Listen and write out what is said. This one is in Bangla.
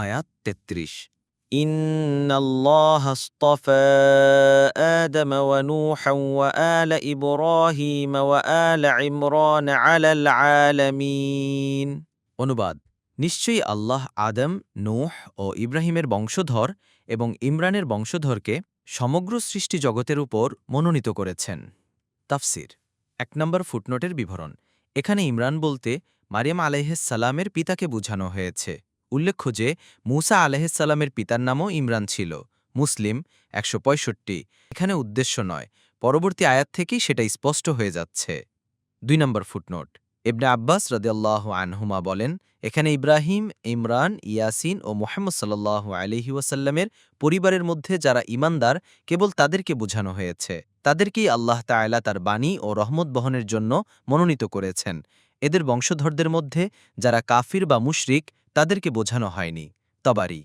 আয়াত ৩৩। إن الله اصطفى آدم ونوحا وآل إبراهيم وآل عمران على العالمين অনুবাদ: নিশ্চয়ই আল্লাহ আদম, নূহ ও ইব্রাহিমের বংশধর এবং ইমরানের বংশধরকে সমগ্র সৃষ্টি জগতের উপর মনোনীত করেছেন। তাফসির ১ নম্বর ফুটনোটের বিবরণ। এখানে ইমরান বলতে মারিয়াম আলাইহিসসালামের পিতাকে বোঝানো হয়েছে। উল্লেখ্য যে মূসা আলাইহিসসালামের পিতার নামও ইমরান ছিল। মুসলিম ১৬৫। এখানে উদ্দেশ্য নয়, পরবর্তী আয়াত থেকেই সেটা স্পষ্ট হয়ে যাচ্ছে। ২ নম্বর ফুটনোট। ইবনে আব্বাস রাদিয়াল্লাহু আনহুমা বলেন, এখানে ইব্রাহিম, ইমরান, ইয়াসিন ও মুহাম্মদ সাল্লাল্লাহু আলাইহি ওয়াসাল্লামের পরিবারের মধ্যে যারা ঈমানদার কেবল তাদেরকে বোঝানো হয়েছে। তাদেরকেই আল্লাহ তাআলা তার বাণী ও রহমত বহনের জন্য মনোনীত করেছেন। এদের বংশধরদের মধ্যে যারা কাফির বা মুশরিক তাদেরকে বোঝানো হয়নি। তবারি।